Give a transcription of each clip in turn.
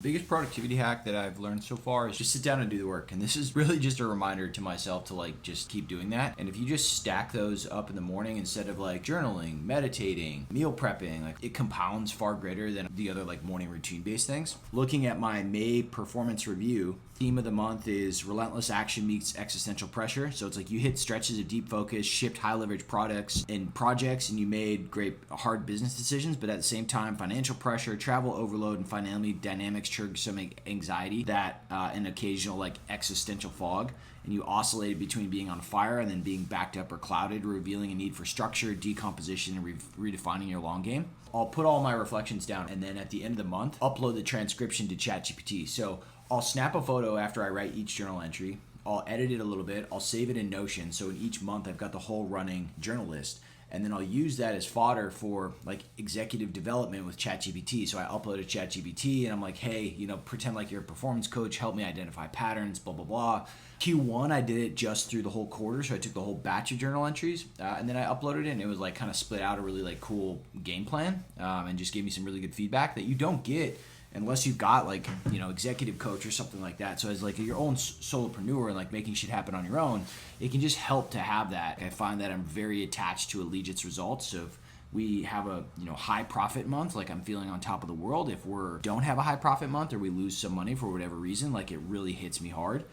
Biggest productivity hack that I've learned so far is just sit down and do the work. And this is really just a reminder to myself to just keep doing that. And if you just stack those up in the morning instead of journaling, meditating, meal prepping, it compounds far greater than the other morning routine based things. Looking at my May performance review, theme of the month is relentless action meets existential pressure. So it's you hit stretches of deep focus, shipped high leverage products and projects, and you made great hard business decisions, but at the same time, financial pressure, travel overload, and finally dynamics trigger some anxiety that an occasional existential fog. And you oscillated between being on fire and then being backed up or clouded, revealing a need for structure, decomposition, and redefining your long game. I'll put all my reflections down, and then at the end of the month, upload the transcription to ChatGPT. So I'll snap a photo after I write each journal entry. I'll edit it a little bit. I'll save it in Notion. So in each month, I've got the whole running journal list. And then I'll use that as fodder for executive development with ChatGPT. So I upload to ChatGPT and I'm like, hey, pretend like you're a performance coach, help me identify patterns, blah, blah, blah. Q1, I did it just through the whole quarter. So I took the whole batch of journal entries and then I uploaded it, and it was kind of split out a really cool game plan and just gave me some really good feedback that you don't get unless you've got executive coach or something like that. So as your own solopreneur and making shit happen on your own, it can just help to have that. I find that I'm very attached to Allegiance results. So if we have a high profit month, I'm feeling on top of the world. If we don't have a high profit month or we lose some money for whatever reason, it really hits me hard.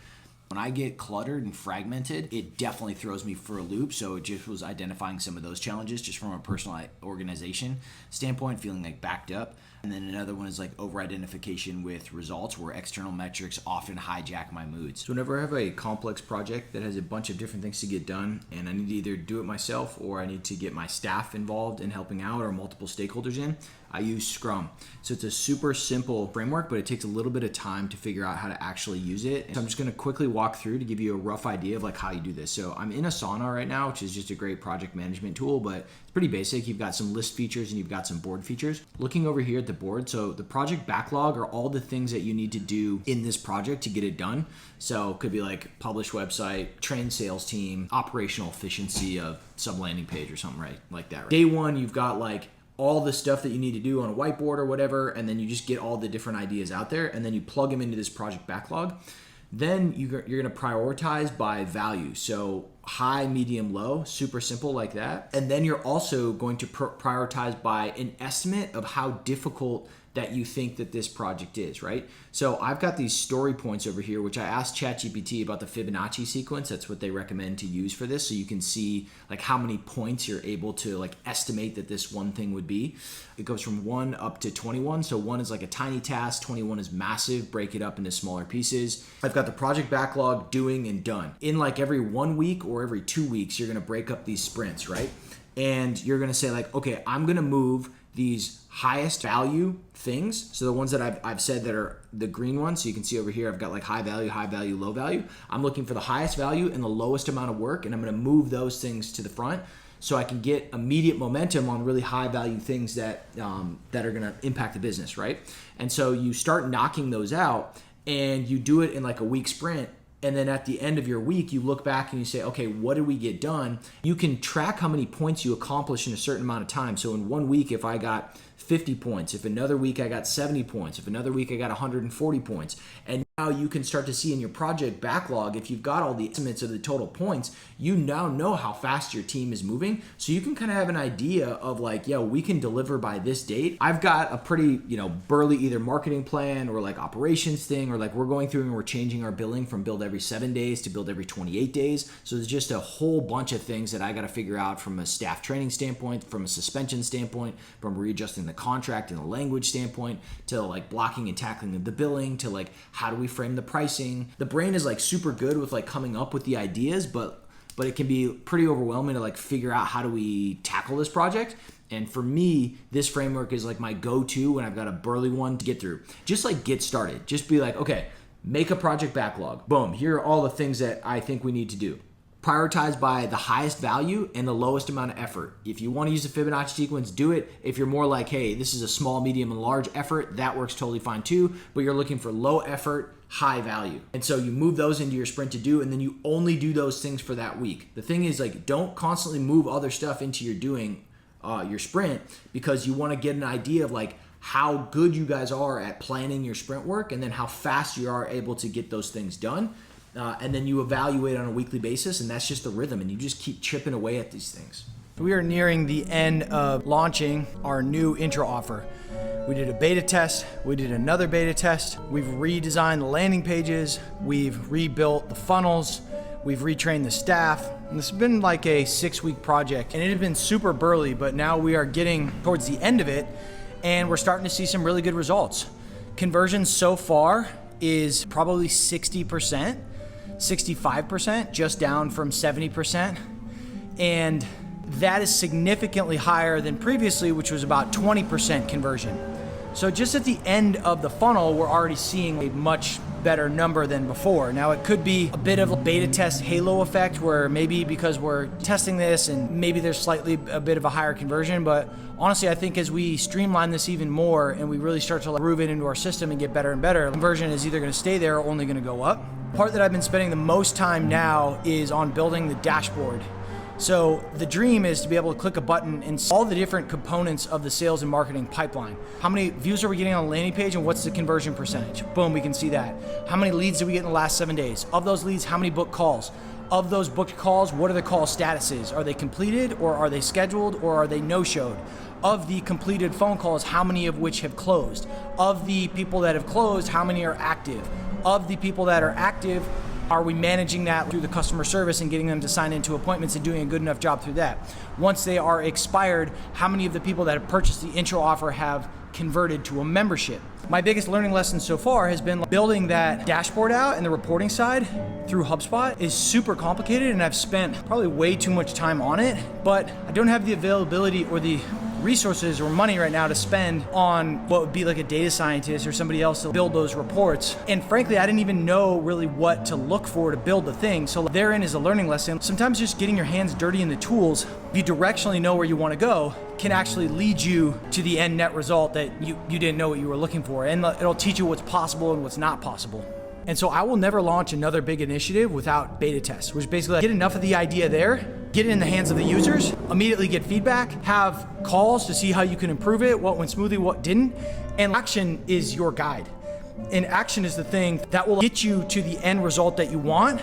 When I get cluttered and fragmented, it definitely throws me for a loop. So it just was identifying some of those challenges just from a personal organization standpoint, feeling backed up. And then another one is over-identification with results, where external metrics often hijack my moods. So whenever I have a complex project that has a bunch of different things to get done, and I need to either do it myself or I need to get my staff involved in helping out or multiple stakeholders in, I use Scrum. So it's a super simple framework, but it takes a little bit of time to figure out how to actually use it. And so I'm just gonna quickly walk through to give you a rough idea of how you do this. So I'm in Asana right now, which is just a great project management tool, but it's pretty basic. You've got some list features and you've got some board features. Looking over here at the board, so the project backlog are all the things that you need to do in this project to get it done. So it could be publish website, train sales team, operational efficiency of some landing page or something like that. Right? Day one, you've got all the stuff that you need to do on a whiteboard or whatever, and then you just get all the different ideas out there, and then you plug them into this project backlog. Then you're going to prioritize by value. So high, medium, low, super simple like that. And then you're also going to prioritize by an estimate of how difficult that you think that this project is, right? So I've got these story points over here, which I asked ChatGPT about the Fibonacci sequence. That's what they recommend to use for this. So you can see how many points you're able to estimate that this one thing would be. It goes from 1 up to 21. So 1 is a tiny task, 21 is massive, break it up into smaller pieces. I've got the project backlog, doing and done. In every 1 week or every 2 weeks, you're gonna break up these sprints, right? And you're gonna say okay, I'm gonna move these highest value things. So the ones that I've said that are the green ones. So you can see over here, I've got high value, low value. I'm looking for the highest value and the lowest amount of work, and I'm going to move those things to the front so I can get immediate momentum on really high value things that are going to impact the business, right? And so you start knocking those out, and you do it in a week sprint. And then at the end of your week, you look back and you say, okay, what did we get done? You can track how many points you accomplish in a certain amount of time. So in 1 week, if I got 50 points, if another week I got 70 points, if another week I got 140 points. And now you can start to see in your project backlog, if you've got all the estimates of the total points, you now know how fast your team is moving. So you can kind of have an idea of we can deliver by this date. I've got a pretty, burly either marketing plan or operations thing, or we're going through and we're changing our billing from build every 7 days to build every 28 days. So there's just a whole bunch of things that I got to figure out from a staff training standpoint, from a suspension standpoint, from readjusting the contract and the language standpoint, to blocking and tackling of the billing, to how do we frame the pricing. The brain is super good with coming up with the ideas, but it can be pretty overwhelming to figure out how do we tackle this project. And for me, this framework is my go-to when I've got a burly one to get through. Just get started. Just be okay, make a project backlog. Boom, here are all the things that I think we need to do. Prioritize by the highest value and the lowest amount of effort. If you want to use the Fibonacci sequence, do it. If you're more hey, this is a small, medium, and large effort, that works totally fine too, but you're looking for low effort, high value. And so you move those into your sprint to do, and then you only do those things for that week. The thing is don't constantly move other stuff into your doing your sprint, because you want to get an idea of how good you guys are at planning your sprint work and then how fast you are able to get those things done. And then you evaluate on a weekly basis, and that's just the rhythm, and you just keep chipping away at these things. We are nearing the end of launching our new intro offer. We did a beta test, we did another beta test, we've redesigned the landing pages, we've rebuilt the funnels, we've retrained the staff, and this has been like a 6-week project, and it has been super burly, but now we are getting towards the end of it, and we're starting to see some really good results. Conversion so far is probably 60%, 65%, just down from 70%, and that is significantly higher than previously, which was about 20% conversion. So just at the end of the funnel, we're already seeing a much better number than before. Now it could be a bit of a beta test halo effect where maybe because we're testing this and maybe there's slightly a bit of a higher conversion, but honestly, I think as we streamline this even more and we really start to groove it into our system and get better and better, conversion is either gonna stay there or only gonna go up. The part that I've been spending the most time now is on building the dashboard. So the dream is to be able to click a button and see all the different components of the sales and marketing pipeline. How many views are we getting on the landing page and what's the conversion percentage? Boom, we can see that. How many leads did we get in the last 7 days? Of those leads, how many booked calls? Of those booked calls, what are the call statuses? Are they completed or are they scheduled or are they no-showed? Of the completed phone calls, how many of which have closed? Of the people that have closed, how many are active? Of the people that are active, are we managing that through the customer service and getting them to sign into appointments and doing a good enough job through that? Once they are expired, how many of the people that have purchased the intro offer have converted to a membership? My biggest learning lesson so far has been building that dashboard out and the reporting side through HubSpot is super complicated, and I've spent probably way too much time on it, but I don't have the availability or the resources or money right now to spend on what would be like a data scientist or somebody else to build those reports. And frankly, I didn't even know really what to look for to build the thing. So therein is a learning lesson. Sometimes just getting your hands dirty in the tools, if you directionally know where you want to go, can actually lead you to the end net result that you didn't know what you were looking for. And it'll teach you what's possible and what's not possible. And so I will never launch another big initiative without beta tests, which basically get enough of the idea there, get it in the hands of the users, immediately get feedback, have calls to see how you can improve it, what went smoothly, what didn't, and action is your guide. And action is the thing that will get you to the end result that you want.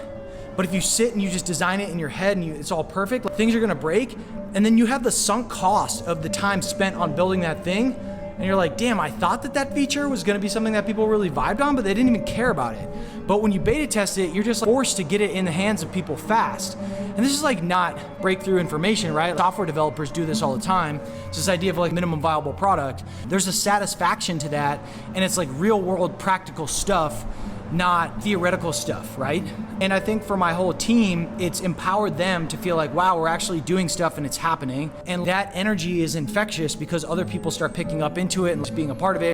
But if you sit and you just design it in your head and it's all perfect, things are gonna break, and then you have the sunk cost of the time spent on building that thing, and you're like, damn, I thought that feature was gonna be something that people really vibed on, but they didn't even care about it. But when you beta test it, you're just forced to get it in the hands of people fast. And this is like not breakthrough information, right? Software developers do this all the time. It's this idea of like minimum viable product. There's a satisfaction to that, and it's like real world practical stuff, not theoretical stuff, right? And I think for my whole team, it's empowered them to feel like, wow, we're actually doing stuff and it's happening. And that energy is infectious because other people start picking up into it and being a part of it.